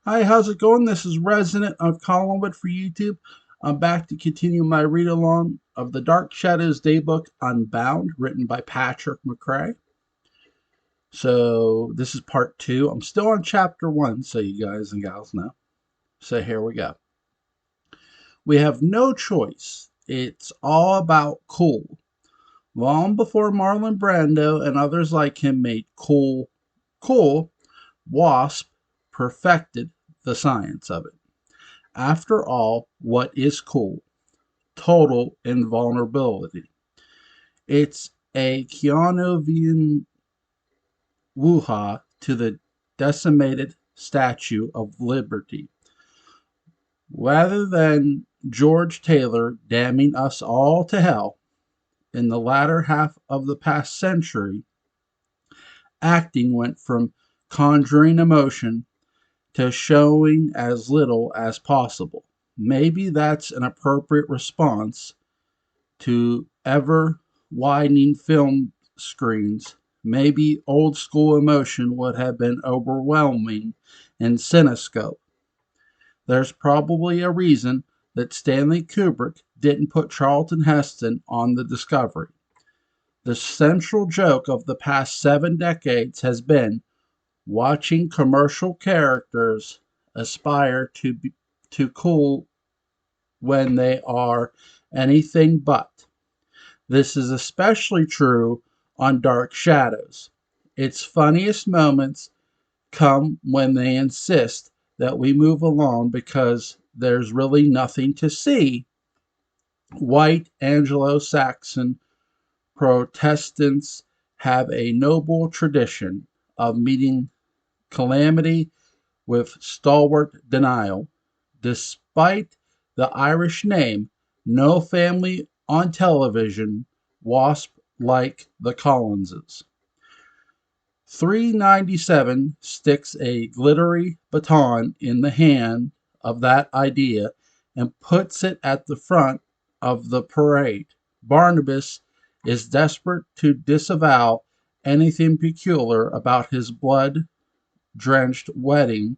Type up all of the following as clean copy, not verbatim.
Hi, how's it going? This is Resident of Collinwood for YouTube. I'm back to continue my read along of the Dark Shadows Daybook Unbound, written by Patrick McCrae. So, this is part two. I'm still on chapter one, so you guys and gals know. So, here we go. We have no choice. It's all about cool. Long before Marlon Brando and others like him made cool, Wasp perfected the science of it. After all, what is cool? Total invulnerability. It's a Keanuvian woo-ha to the decimated Statue of Liberty. Rather than George Taylor damning us all to hell in the latter half of the past century, acting went from conjuring emotion to showing as little as possible. Maybe that's an appropriate response to ever widening film screens. Maybe old school emotion would have been overwhelming in Cinescope. There's probably a reason that Stanley Kubrick didn't put Charlton Heston on the Discovery. The central joke of the past 7 decades has been watching commercial characters aspire to cool when they are anything but. This is especially true on Dark Shadows. Its funniest moments come when they insist that we move along because there's really nothing to see. White Anglo Saxon Protestants have a noble tradition of meeting calamity with stalwart denial. Despite the Irish name, no family on television wasp like the Collinses. 397 sticks a glittery baton in the hand of that idea and puts it at the front of the parade. Barnabas is desperate to disavow anything peculiar about his blood drenched wedding,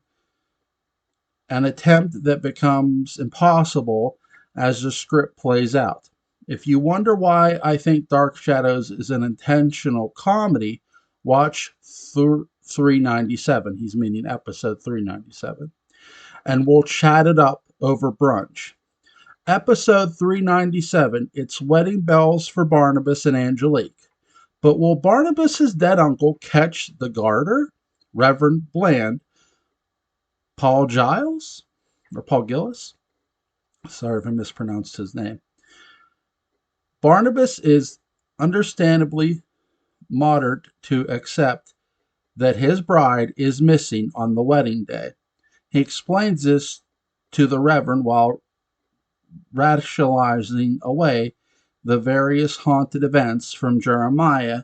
an attempt that becomes impossible as the script plays out. If you wonder why I think Dark Shadows is an intentional comedy, watch 397. He's meaning episode 397. And we'll chat it up over brunch. Episode 397, it's wedding bells for Barnabas and Angelique. But will Barnabas's dead uncle catch the garter? Reverend Bland, Paul Giles, or Paul Gillis? Sorry if I mispronounced his name. Barnabas is understandably moderate to accept that his bride is missing on the wedding day. He explains this to the Reverend while rationalizing away the various haunted events from Jeremiah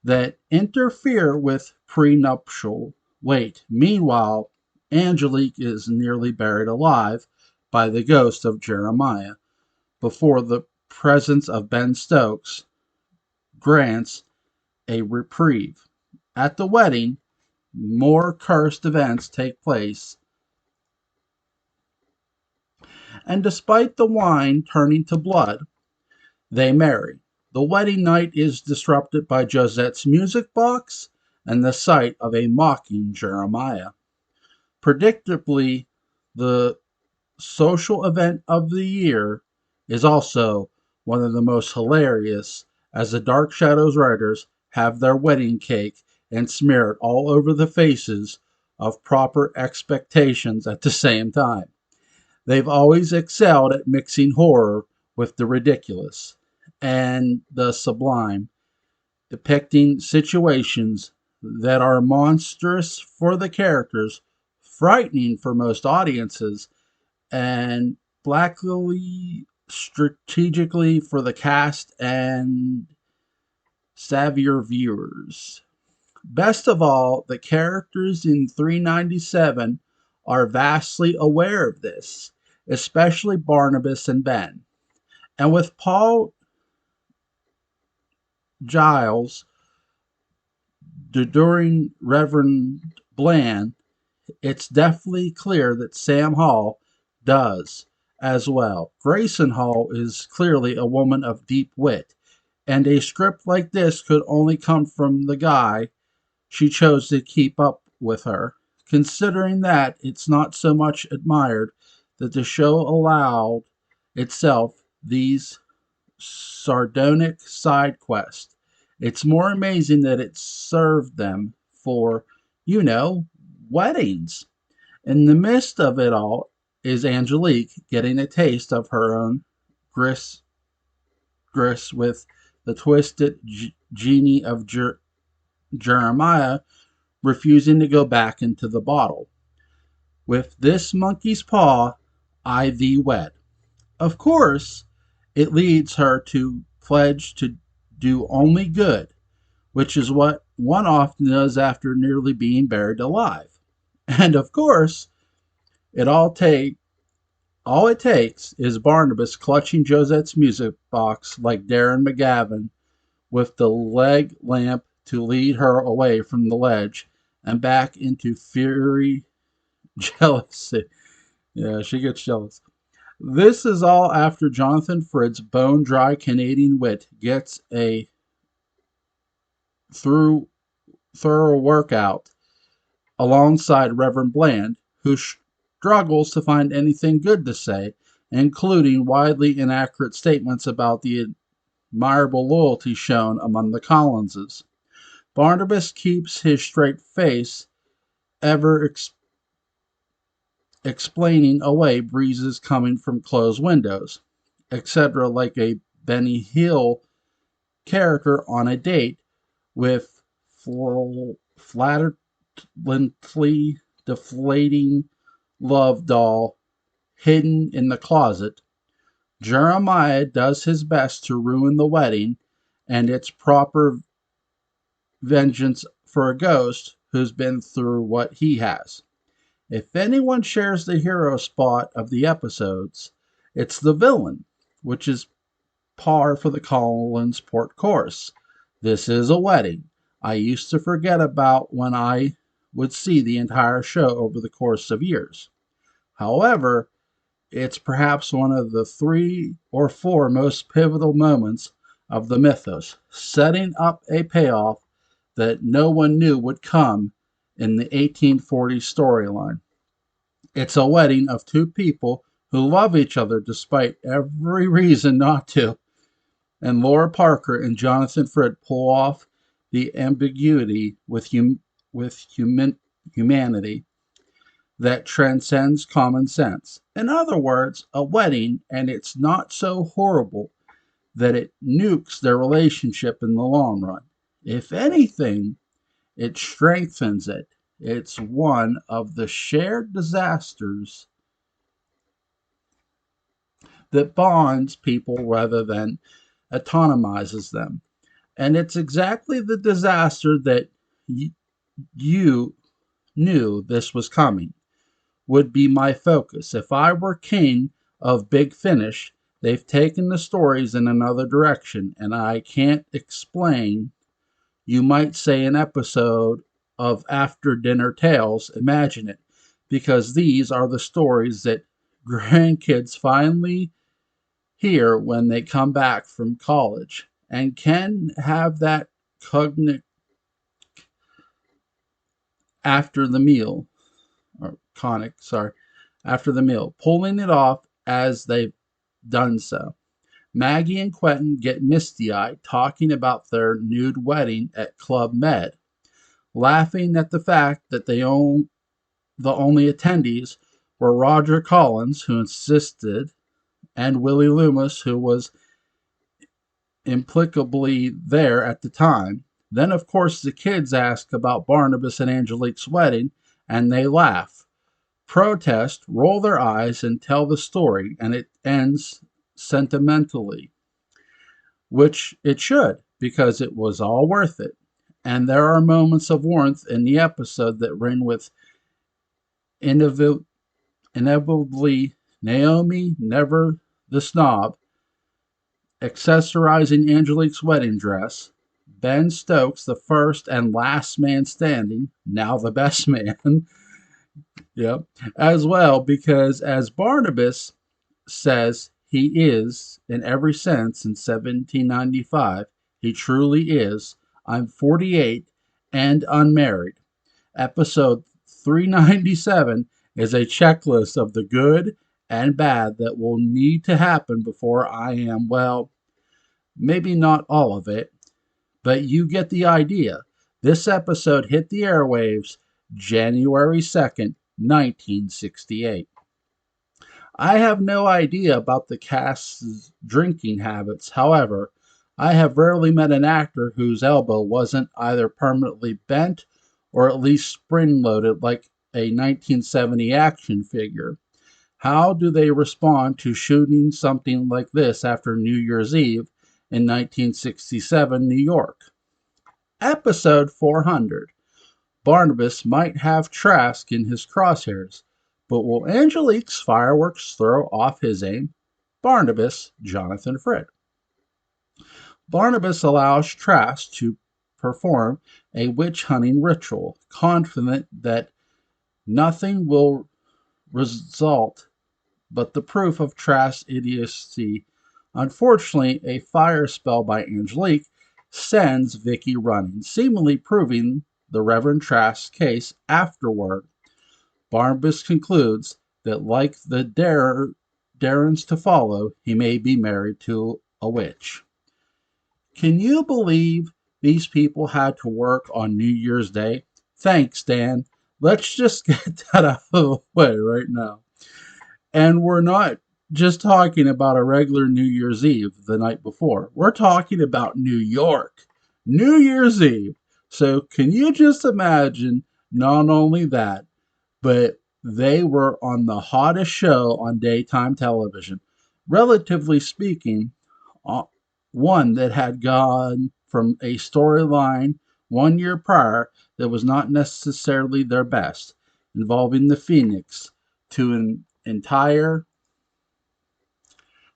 that interfere with prenuptial wait. Meanwhile, Angelique is nearly buried alive by the ghost of Jeremiah before the presence of Ben Stokes grants a reprieve. At the wedding, more cursed events take place, and despite the wine turning to blood, they marry. The wedding night is disrupted by Josette's music box and the sight of a mocking Jeremiah. Predictably, the social event of the year is also one of the most hilarious, as the Dark Shadows writers have their wedding cake and smear it all over the faces of proper expectations at the same time. They've always excelled at mixing horror with the ridiculous and the sublime, depicting situations that are monstrous for the characters, frightening for most audiences, and blackly strategically for the cast and savvier viewers. Best of all, the characters in 397 are vastly aware of this, especially Barnabas and Ben. And with Paul Giles during Reverend Bland, it's definitely clear that Sam Hall does as well. Grayson Hall is clearly a woman of deep wit, and a script like this could only come from the guy she chose to keep up with her. Considering that it's not so much admired that the show allowed itself these sardonic side quests, it's more amazing that it served them for, you know, weddings. In the midst of it all is Angelique getting a taste of her own gris with the twisted genie of Jeremiah refusing to go back into the bottle. With this monkey's paw, I thee wed. Of course, it leads her to pledge to do only good, which is what one often does after nearly being buried alive. And of course, it all it takes is Barnabas clutching Josette's music box like Darren McGavin with the leg lamp to lead her away from the ledge and back into fury jealousy. Yeah, she gets jealous. This is all after Jonathan Frid's bone dry Canadian wit gets a through thorough workout alongside Reverend Bland, who struggles to find anything good to say, including widely inaccurate statements about the admirable loyalty shown among the Collinses. Barnabas keeps his straight face, ever explaining away breezes coming from closed windows, etc., like a Benny Hill character on a date with flatterantly deflating love doll hidden in the closet. Jeremiah does his best to ruin the wedding and its proper vengeance for a ghost who's been through what he has. If anyone shares the hero spot of the episodes, it's the villain, which is par for the Collins Port course. This is a wedding. I used to forget about when I would see the entire show over the course of years. However, it's perhaps one of the 3 or 4 most pivotal moments of the mythos, setting up a payoff that no one knew would come in the 1840s storyline. It's a wedding of 2 people who love each other despite every reason not to, and Laura Parker and Jonathan Frid pull off the ambiguity with humanity that transcends common sense. In other words, a wedding, and it's not so horrible that it nukes their relationship in the long run. If anything, it strengthens it. It's one of the shared disasters that bonds people rather than autonomizes them. And it's exactly the disaster that you knew this was coming would be my focus. If I were king of Big Finish, they've taken the stories in another direction, and I can't explain. You might say an episode of After Dinner Tales, imagine it, because these are the stories that grandkids finally hear when they come back from college and can have that cognitive after the meal, or conic, sorry, after the meal, pulling it off as they've done so. Maggie and Quentin get misty-eyed talking about their nude wedding at Club Med, laughing at the fact that the only attendees were Roger Collins, who insisted, and Willie Loomis, who was implicably there at the time. Then, of course, the kids ask about Barnabas and Angelique's wedding, and they laugh, protest, roll their eyes, and tell the story, and it ends sentimentally, which it should, because it was all worth it. And there are moments of warmth in the episode that ring with inevitably Naomi, never the snob, accessorizing Angelique's wedding dress, Ben Stokes, the first and last man standing, now the best man, Yeah, as well, because as Barnabas says he is in every sense in 1795, he truly is. I'm 48 and unmarried. Episode 397 is a checklist of the good and bad that will need to happen before I am, well, maybe not all of it, but you get the idea. This episode hit the airwaves January 2nd, 1968. I have no idea about the cast's drinking habits. However, I have rarely met an actor whose elbow wasn't either permanently bent or at least spring loaded like a 1970 action figure. How do they respond to shooting something like this after New Year's Eve in 1967 New York? Episode 400. Barnabas might have Trask in his crosshairs, but will Angelique's fireworks throw off his aim? Barnabas, Jonathan Frid. Barnabas allows Trask to perform a witch hunting ritual, confident that nothing will result but the proof of Trask's idiocy. Unfortunately, a fire spell by Angelique sends Vicky running, seemingly proving the Reverend Trask's case afterward. Barnabas concludes that, like the Darrens to follow, he may be married to a witch. Can you believe these people had to work on New Year's Day? Thanks, Dan. Let's just get that out of the way right now. And we're not just talking about a regular New Year's Eve the night before. We're talking about New York, New Year's Eve. So can you just imagine not only that, but they were on the hottest show on daytime television. Relatively speaking, uh, one that had gone from a storyline 1 year prior that was not necessarily their best, involving the Phoenix, to an entire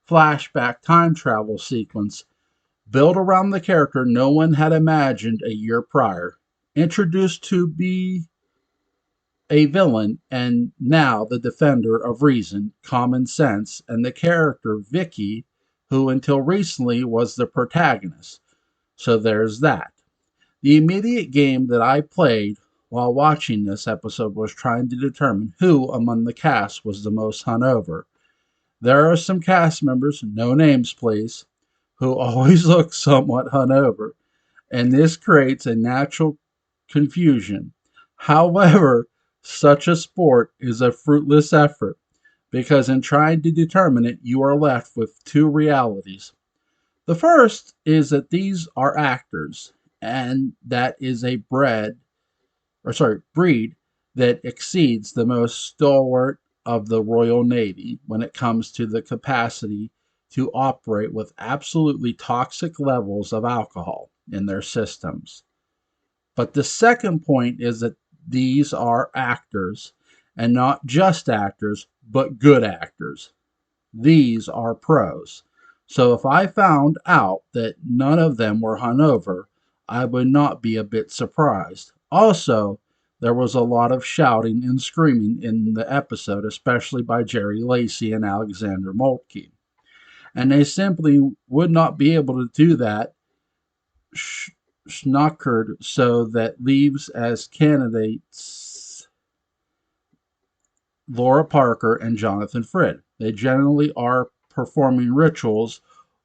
flashback time travel sequence built around the character no one had imagined a year prior, introduced to be a villain and now the defender of reason, common sense, and the character Vicky, who until recently was the protagonist. So there's that. The immediate game that I played while watching this episode was trying to determine who among the cast was the most hungover. There are some cast members, no names please, who always look somewhat hungover, and this creates a natural confusion. However, such a sport is a fruitless effort because in trying to determine it, you are left with two realities. The first is that these are actors, and that is a breed that exceeds the most stalwart of the Royal Navy when it comes to the capacity to operate with absolutely toxic levels of alcohol in their systems. But the second point is that these are actors, and not just actors, but good actors. These are pros. So if I found out that none of them were hungover, I would not be a bit surprised. Also, there was a lot of shouting and screaming in the episode, especially by Jerry Lacey and Alexander Moltke. And they simply would not be able to do that schnockered, so that leaves as candidates Laura Parker and Jonathan Frid. They generally are performing rituals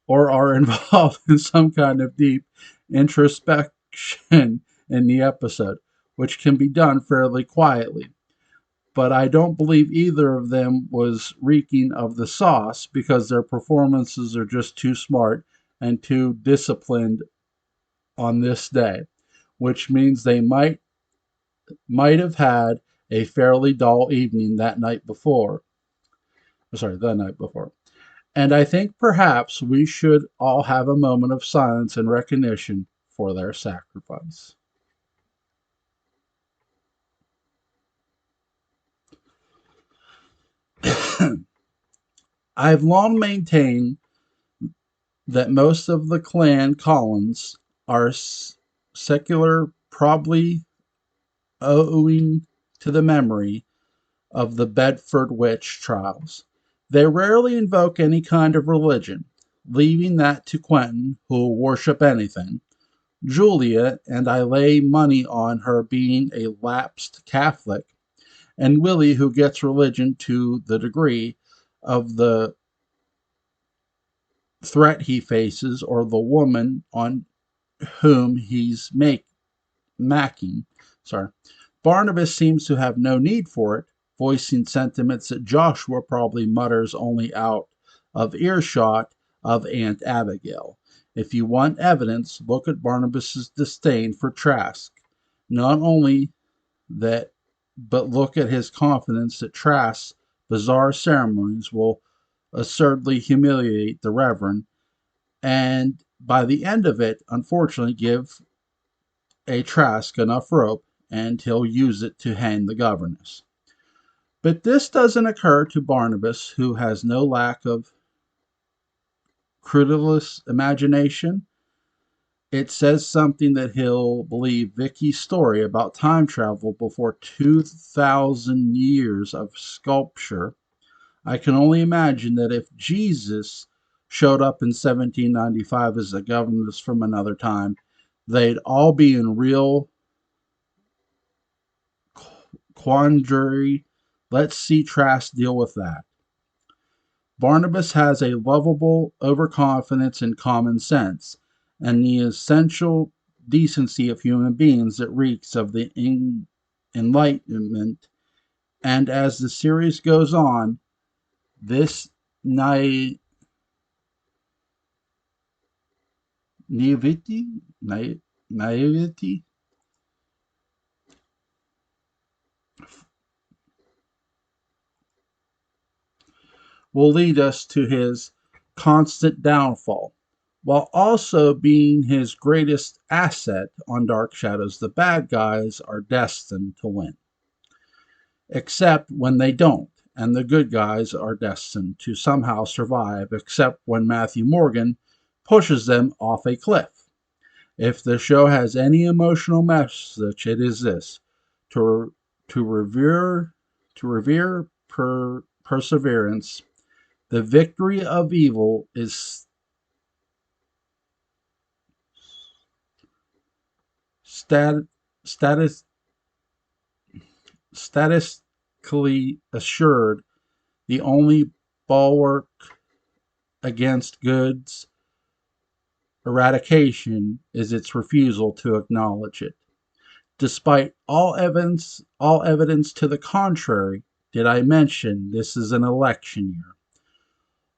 or are involved in some kind of deep introspection in the episode, which can be done fairly quietly. But I don't believe either of them was reeking of the sauce because their performances are just too smart and too disciplined on this day, which means they might have had a fairly dull evening that night before. Sorry, the night before. And I think perhaps we should all have a moment of silence and recognition for their sacrifice. I've long maintained that most of the clan Collins are secular, probably owing to the memory of the Bedford witch trials. They rarely invoke any kind of religion, leaving that to Quentin, who will worship anything, Julia, and I lay money on her being a lapsed Catholic, and Willie, who gets religion to the degree of the threat he faces or the woman on whom he's macking. Sorry. Barnabas seems to have no need for it, voicing sentiments that Joshua probably mutters only out of earshot of Aunt Abigail. If you want evidence, look at Barnabas's disdain for Trask. Not only that, but look at his confidence that Trask's bizarre ceremonies will absurdly humiliate the Reverend, and by the end of it, unfortunately, give a Trask enough rope, and he'll use it to hang the governess. But this doesn't occur to Barnabas, who has no lack of credulous imagination. It says something that he'll believe Vicky's story about time travel before 2,000 years of sculpture. I can only imagine that if Jesus showed up in 1795 as a governess from another time, they'd all be in real quandary. Let's see Trask deal with that. Barnabas has a lovable overconfidence and common sense, and the essential decency of human beings that reeks of the Enlightenment. And as the series goes on, this naivety, naivety will lead us to his constant downfall, while also being his greatest asset on Dark Shadows. The bad guys are destined to win, except when they don't, and the good guys are destined to somehow survive, except when Matthew Morgan pushes them off a cliff. If the show has any emotional message, it is this: to to revere perseverance. The victory of evil is stat, status, statistically assured. The only bulwark against good's eradication is its refusal to acknowledge it. Despite all evidence to the contrary, did I mention this is an election year?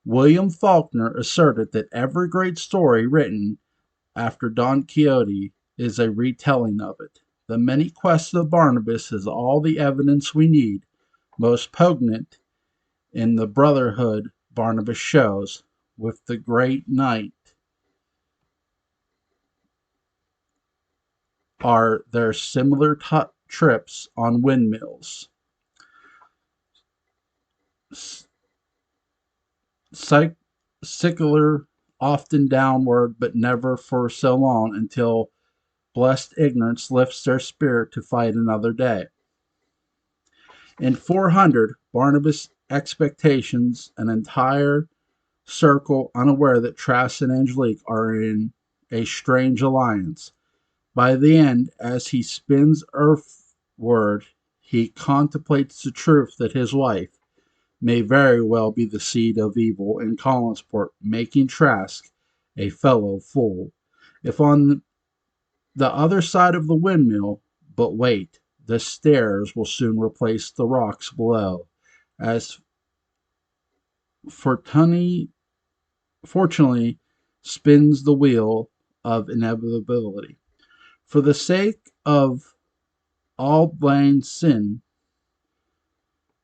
William Faulkner asserted that every great story written after Don Quixote is a retelling of it. The many quests of Barnabas is all the evidence we need, most poignant in the brotherhood Barnabas shows with the great knight are their similar trips on windmills. Cycler often downward, but never for so long until blessed ignorance lifts their spirit to fight another day. In 400, Barnabas' expectations, an entire circle unaware that Trask and Angelique are in a strange alliance. By the end, as he spins earthward, he contemplates the truth that his wife may very well be the seed of evil in Collinsport, making Trask a fellow fool. If on the other side of the windmill, but wait, the stairs will soon replace the rocks below, as fortunately spins the wheel of inevitability. For the sake of auld lang syne,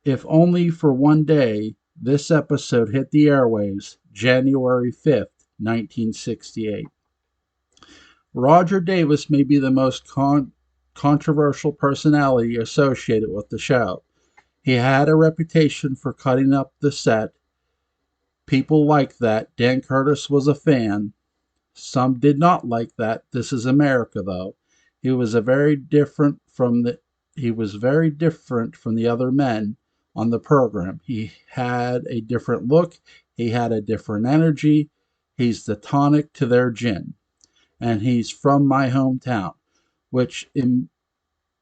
if only for one day, this episode hit the airwaves January 5th, 1968. Roger Davis may be the most controversial personality associated with the show. He had a reputation for cutting up the set. People liked that. Dan Curtis was a fan. Some did not like that. This is America, though. He was very different from the other men, on the program. He had a different look, he had a different energy. He's the tonic to their gin, and he's from my hometown, which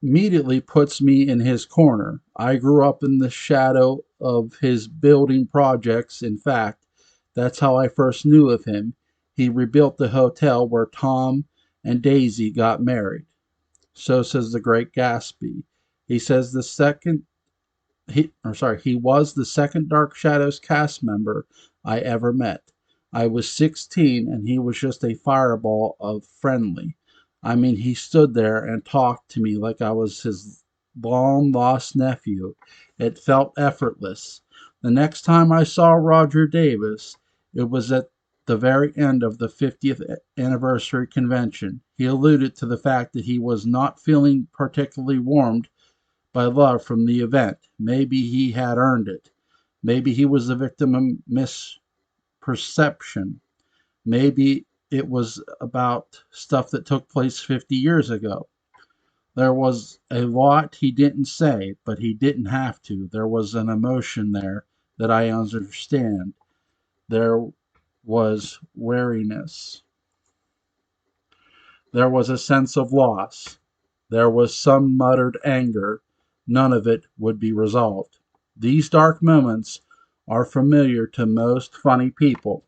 immediately puts me in his corner. I grew up in the shadow of his building projects. In fact, that's how I first knew of him. He rebuilt the hotel where Tom and Daisy got married. So says the great Gatsby. He says the second he was the second Dark Shadows cast member I ever met. I was 16 and he was just a fireball of friendly. I mean, he stood there and talked to me like I was his long lost nephew. It felt effortless. The next time I saw Roger Davis, it was at the very end of the 50th anniversary convention. He alluded to the fact that he was not feeling particularly warmed by love from the event. Maybe he had earned it. Maybe he was the victim of misperception. Maybe it was about stuff that took place 50 years ago. There was a lot he didn't say, but he didn't have to. There was an emotion there that I understand. There was weariness. There was a sense of loss. There was some muttered anger. None of it would be resolved. These dark moments are familiar to most funny people,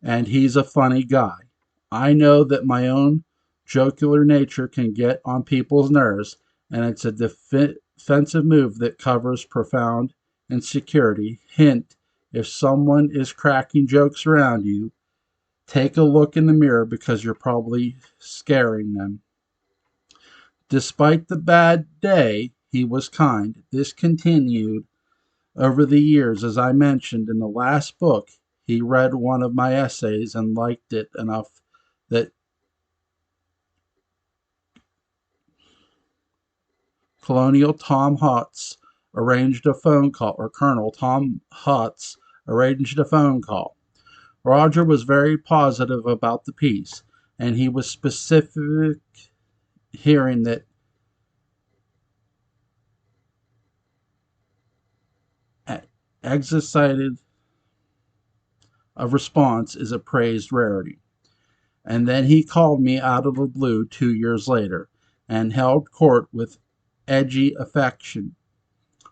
and he's a funny guy. I know that my own jocular nature can get on people's nerves, and it's a defensive move that covers profound insecurity. Hint, if someone is cracking jokes around you, take a look in the mirror because you're probably scaring them. Despite the bad day, he was kind. This continued over the years. As I mentioned in the last book, he read one of my essays and liked it enough that Colonel Tom Hutz arranged a phone call, or Colonel Tom Hutz arranged a phone call. Roger was very positive about the piece, and he was specific, hearing that excited a response is a praised rarity. And then he called me out of the blue 2 years later and held court with edgy affection.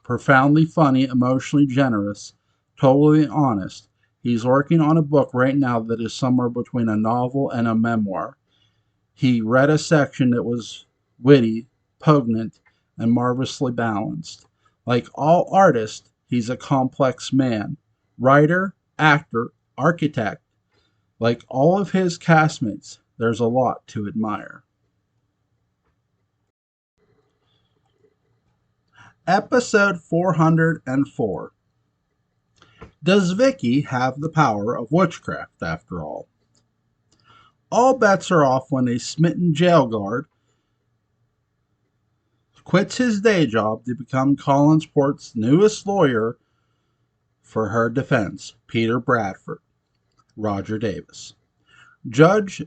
Profoundly funny, emotionally generous, totally honest. He's working on a book right now that is somewhere between a novel and a memoir. He read a section that was witty, poignant, and marvelously balanced. Like all artists, he's a complex man. Writer, actor, architect. Like all of his castmates, there's a lot to admire. Episode 404. Does Vicky have the power of witchcraft after all? All bets are off when a smitten jail guard quits his day job to become Collinsport's newest lawyer for her defense, Peter Bradford, Roger Davis. Judge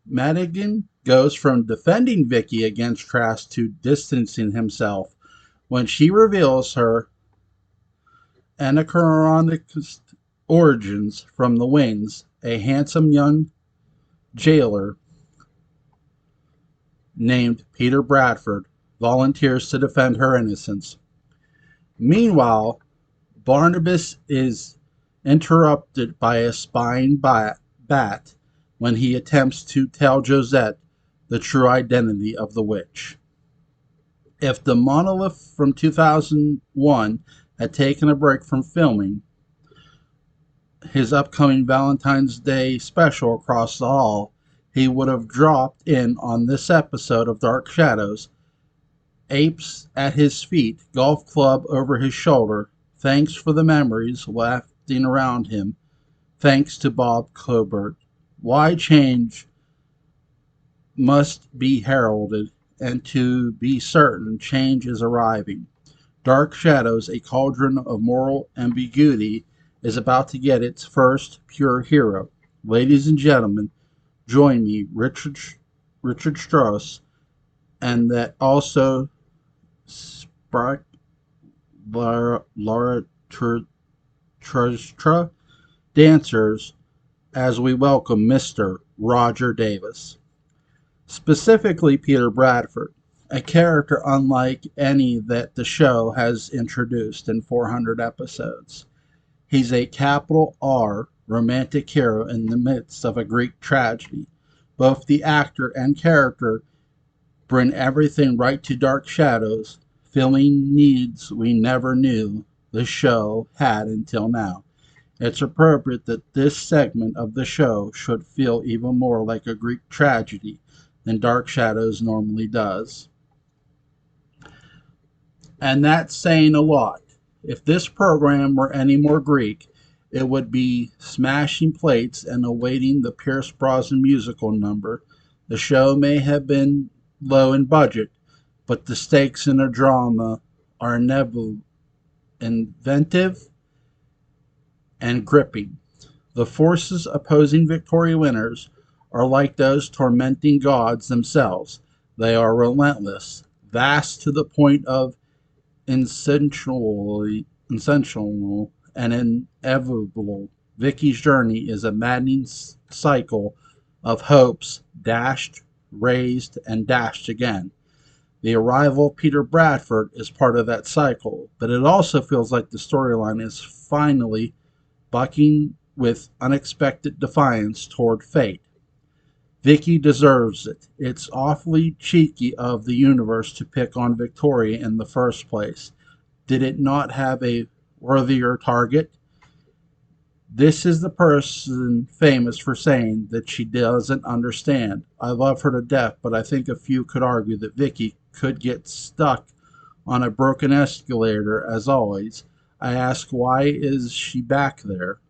Madigan goes from defending Vicky against Trask to distancing himself when she reveals her anachronistic origins from the wings. A handsome young jailer named Peter Bradford volunteers to defend her innocence. Meanwhile, Barnabas is interrupted by a spying bat when he attempts to tell Josette the true identity of the witch. If the monolith from 2001 had taken a break from filming his upcoming Valentine's Day special across the hall, he would have dropped in on this episode of Dark Shadows, apes at his feet, golf club over his shoulder. Thanks for the memories wafting around him. Thanks to Bob Colbert. Why change must be heralded, and to be certain, change is arriving. Dark Shadows, a cauldron of moral ambiguity, is about to get its first pure hero. Ladies and gentlemen, join me, Richard Strauss, and that also Laura dancers as we welcome Mr. Roger Davis. Specifically, Peter Bradford, a character unlike any that the show has introduced in 400 episodes. He's a capital R romantic hero in the midst of a Greek tragedy. Both the actor and character bring everything right to Dark Shadows, filling needs we never knew the show had until now. It's appropriate that this segment of the show should feel even more like a Greek tragedy than Dark Shadows normally does. And that's saying a lot. If this program were any more Greek, it would be smashing plates and awaiting the Pierce Brosnan musical number. The show may have been low in budget, but the stakes in a drama are inventive and gripping. The forces opposing Victoria winners are like those tormenting gods themselves. They are relentless, vast to the point of essential and inevitable. Vicky's journey is a maddening cycle of hopes dashed, raised, and dashed again. The arrival of Peter Bradford is part of that cycle, but it also feels like the storyline is finally bucking with unexpected defiance toward fate. Vicky deserves it. It's awfully cheeky of the universe to pick on Victoria in the first place. Did it not have a worthier target? This is the person famous for saying that she doesn't understand. I love her to death, but I think a few could argue that Vicky could get stuck on a broken escalator as always. I ask, why is she back there?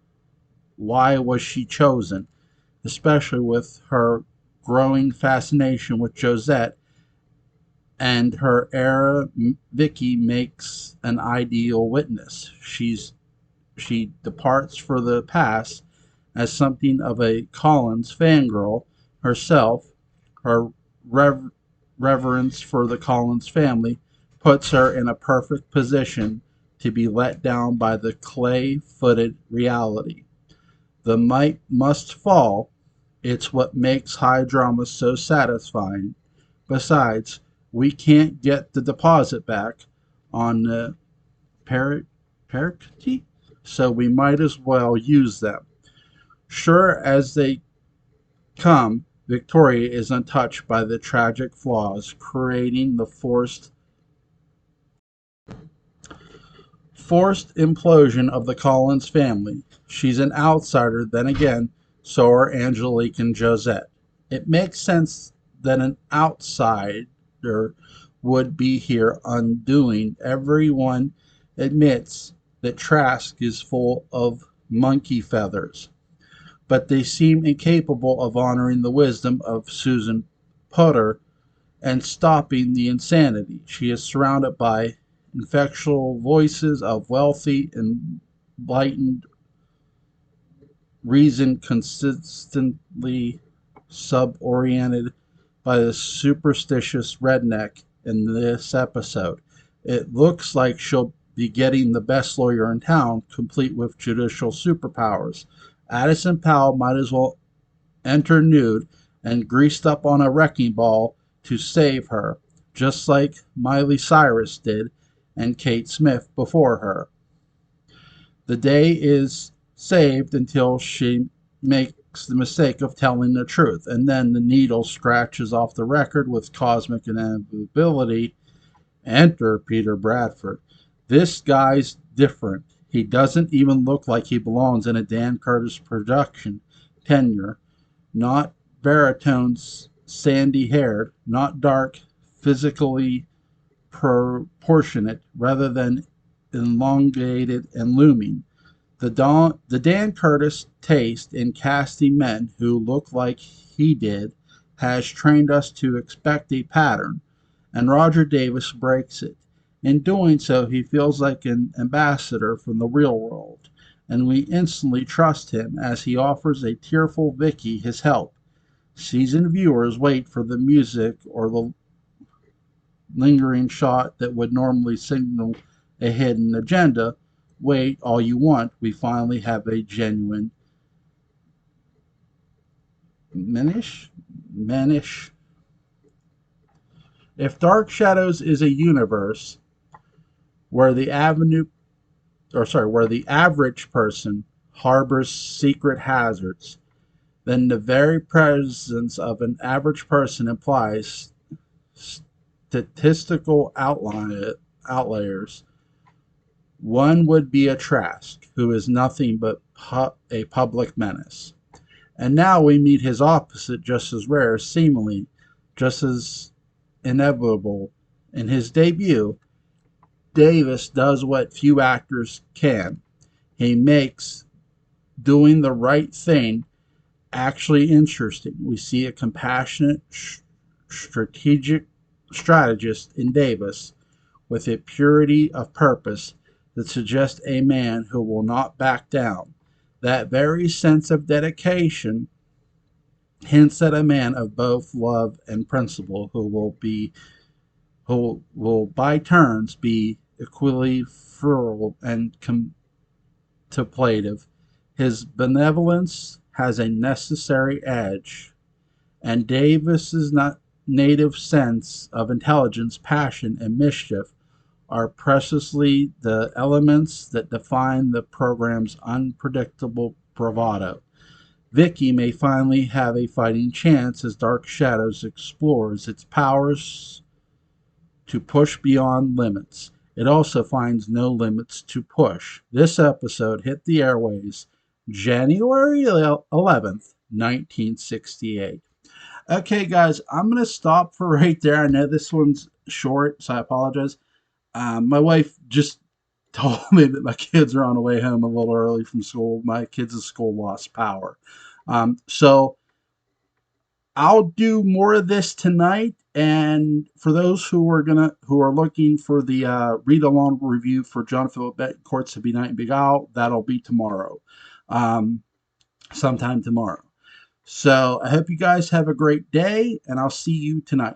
Why was she chosen? Especially with her growing fascination with Josette and her era. Vicky makes an ideal witness. She departs for the past as something of a Collins fangirl herself. Her reverence for the Collins family puts her in a perfect position to be let down by the clay-footed reality. The might must fall. It's what makes high drama so satisfying. Besides, we can't get the deposit back on the parity, so we might as well use them. Sure as they come, Victoria is untouched by the tragic flaws, creating the forced implosion of the Collins family. She's an outsider, then again, so are Angelique and Josette. It makes sense that an outsider would be here undoing. Everyone admits that Trask is full of monkey feathers, but they seem incapable of honoring the wisdom of Susan Potter and stopping the insanity. She is surrounded by infectious voices of wealthy, enlightened reason consistently suboriented by the superstitious redneck in this episode. It looks like she'll be getting the best lawyer in town, complete with judicial superpowers. Addison Powell might as well enter nude and greased up on a wrecking ball to save her, just like Miley Cyrus did and Kate Smith before her. The day is saved until she makes the mistake of telling the truth, and then the needle scratches off the record with cosmic inevitability. Enter Peter Bradford. This guy's different. He doesn't even look like he belongs in a Dan Curtis production. Tenure. Not baritone, sandy haired, not dark, physically proportionate, rather than elongated and looming. The Dan Curtis taste in casting men who look like he did has trained us to expect a pattern, and Roger Davis breaks it. In doing so, he feels like an ambassador from the real world, and we instantly trust him as he offers a tearful Vicky his help. Seasoned viewers wait for the music or the lingering shot that would normally signal a hidden agenda. Wait all you want, we finally have a genuine Manish. If Dark Shadows is a universe where where the average person harbors secret hazards, then the very presence of an average person implies statistical outliers. One would be a Trask, who is nothing but a public menace. And now we meet his opposite, just as rare, seemingly just as inevitable. In his debut, Davis does what few actors can. He makes doing the right thing actually interesting. We see a compassionate, strategic strategist in Davis with a purity of purpose that suggests a man who will not back down. That very sense of dedication hints at a man of both love and principle who will by turns be equally frugal and contemplative. His benevolence has a necessary edge, and Davis's native sense of intelligence, passion, and mischief are precisely the elements that define the program's unpredictable bravado. Vicky may finally have a fighting chance as Dark Shadows explores its powers to push beyond limits. It also finds no limits to push. This episode hit the airways January 11th, 1968. Okay, guys, I'm going to stop for right there. I know this one's short, so I apologize. My wife just told me that my kids are on the way home a little early from school. My kids' school lost power. So I'll do more of this tonight. And for those who are looking for the read along review for John Philip Betancourt's To Be Night and Big Owl, that'll be tomorrow, sometime tomorrow. So I hope you guys have a great day, and I'll see you tonight.